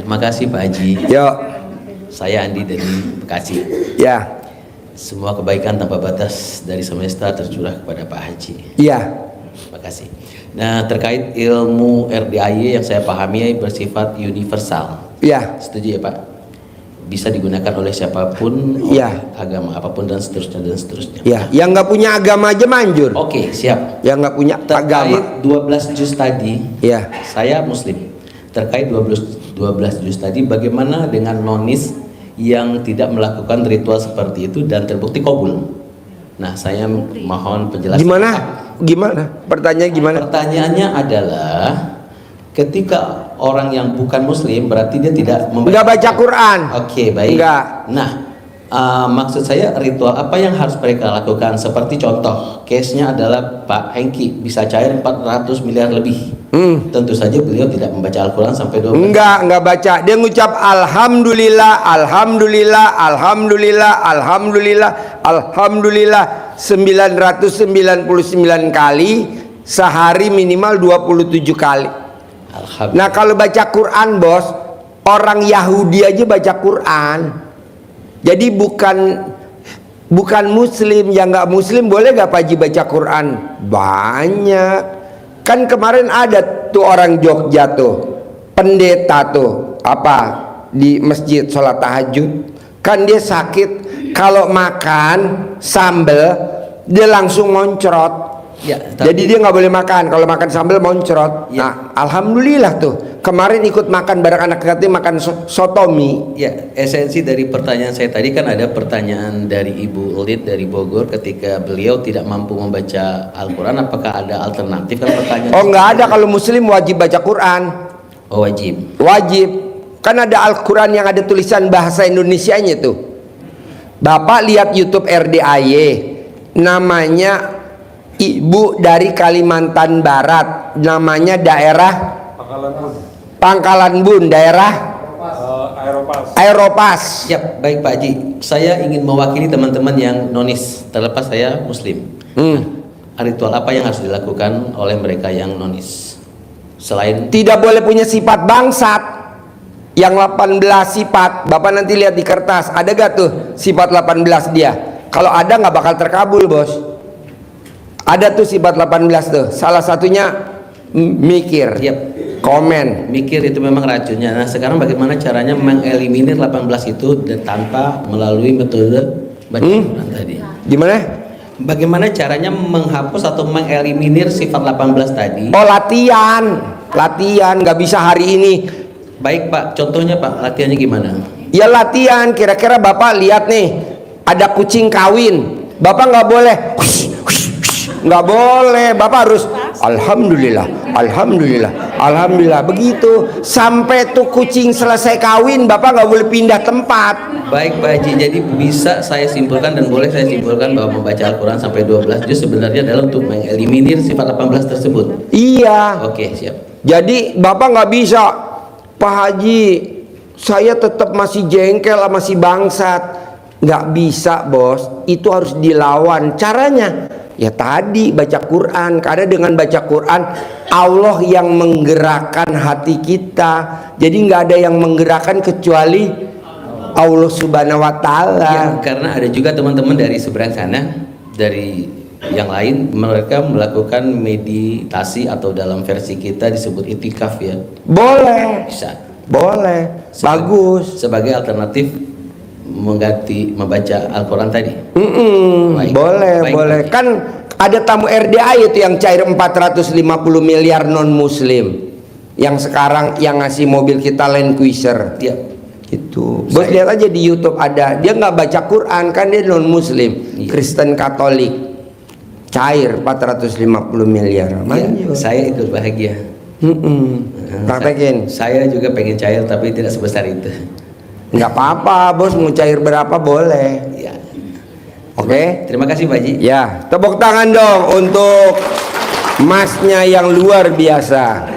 Terima kasih Pak Haji. Yo. Saya Andi dari Bekasi. Ya. Semua kebaikan tanpa batas dari semesta tercurah kepada Pak Haji. Iya. Terima kasih. Nah, terkait ilmu RDAY yang saya pahami bersifat universal. Iya. Setuju ya Pak? Bisa digunakan oleh siapapun, Iya. oleh agama apapun dan seterusnya dan seterusnya. Iya. Yang nggak punya agama aja manjur. Oke, siap. Yang nggak punya agama. Terkait 12 juz tadi, Iya. saya Muslim. Terkait 12 juz tadi, bagaimana dengan nonis yang tidak melakukan ritual seperti itu dan terbukti kabul? Nah, saya mohon penjelasan. Gimana? Pertanyaannya gimana? Pertanyaannya adalah, ketika orang yang bukan Muslim berarti dia tidak Nggak baca Quran. Oke, baik. Nggak. Nah, maksud saya ritual apa yang harus mereka lakukan? Seperti contoh, case-nya adalah Pak Hengki bisa cair 400 miliar lebih. Tentu saja beliau tidak membaca Al-Quran sampai 12. Nggak baca. Dia ngucap Alhamdulillah, Alhamdulillah, Alhamdulillah, Alhamdulillah, Alhamdulillah 999 kali, sehari minimal 27 kali. Nah, kalau baca Quran, bos, orang Yahudi aja baca Quran. Jadi bukan Muslim. Yang nggak Muslim boleh nggak Pak Haji baca Quran? Banyak. Kan kemarin ada tuh orang Jogja tuh, pendeta tuh, di masjid sholat tahajud. Kan dia sakit, kalau makan sambel dia langsung moncrot. Ya, jadi dia nggak boleh makan. Kalau makan sambal moncrot. Ya. Nah, alhamdulillah tuh kemarin ikut makan bareng anak yatim, makan sotomi. Ya, esensi dari pertanyaan saya tadi kan ada pertanyaan dari Ibu Lid dari Bogor ketika beliau tidak mampu membaca Al-Quran, apakah ada alternatif? Kan pertanyaan. Oh, nggak ada. Kalau Muslim wajib baca Quran. Oh, wajib. Wajib. Kan ada Al-Quran yang ada tulisan bahasa Indonesianya tuh. Bapak lihat YouTube RDAY, namanya ibu dari Kalimantan Barat, namanya daerah Pangkalan Bun, daerah Aeropas. Siap, baik Pak Haji. Saya ingin mewakili teman-teman yang nonis, terlepas saya Muslim. Ritual apa yang harus dilakukan oleh mereka yang nonis? Selain tidak boleh punya sifat bangsat. Yang 18 sifat, Bapak nanti lihat di kertas, ada gak tuh sifat 18 dia? Kalau ada nggak bakal terkabul, bos. Ada tuh sifat 18 tuh. Salah satunya mikir. Yep. Komen. Mikir itu memang racunnya. Nah, sekarang bagaimana caranya mengeliminir 18 itu tanpa melalui metode baca Quran tadi? Gimana? Bagaimana caranya menghapus atau mengeliminir sifat 18 tadi? Oh, latihan. Latihan, nggak bisa hari ini. Baik Pak, contohnya Pak, latihannya gimana? Ya latihan, kira-kira Bapak lihat nih, ada kucing kawin, Bapak nggak boleh, nggak boleh, Bapak harus Alhamdulillah, Alhamdulillah, Alhamdulillah, begitu sampai tuh kucing selesai kawin, Bapak nggak boleh pindah tempat. Baik Pak Haji, jadi bisa saya simpulkan dan boleh saya simpulkan bahwa membaca Al-Quran sampai 12 juz sebenarnya adalah untuk mengeliminir sifat 18 tersebut. Iya. Oke, siap. Jadi Bapak nggak bisa, Pak Haji, saya tetap masih jengkel, masih bangsat. Nggak bisa, bos. Itu harus dilawan. Caranya ya tadi baca Quran. Karena dengan baca Quran Allah yang menggerakkan hati kita. Jadi nggak ada yang menggerakkan kecuali Allah Subhanahu wa Ta'ala. Ya, karena ada juga teman-teman dari seberang sana, dari yang lain, mereka melakukan meditasi atau dalam versi kita disebut itikaf ya. Boleh. Bisa. Boleh. Bagus. Sebagai alternatif mengganti membaca Al-Quran tadi. Baik. Boleh, Baik, boleh. baik. Kan ada tamu RDA itu yang cair 450 miliar non muslim. Yang sekarang yang ngasih mobil kita Land Cruiser. Ya. Itu. Bos lihat aja di YouTube ada. Dia nggak baca Quran, kan dia non muslim, Iya. Kristen Katolik. Cair 450 miliar. Ya, saya ikut bahagia. Praktekin. Saya juga pengen cair tapi tidak sebesar itu. Nggak apa-apa, bos, mau cair berapa boleh. Ya. Oke. Terima kasih Pak Haji. Ya, tepuk tangan dong untuk masnya yang luar biasa.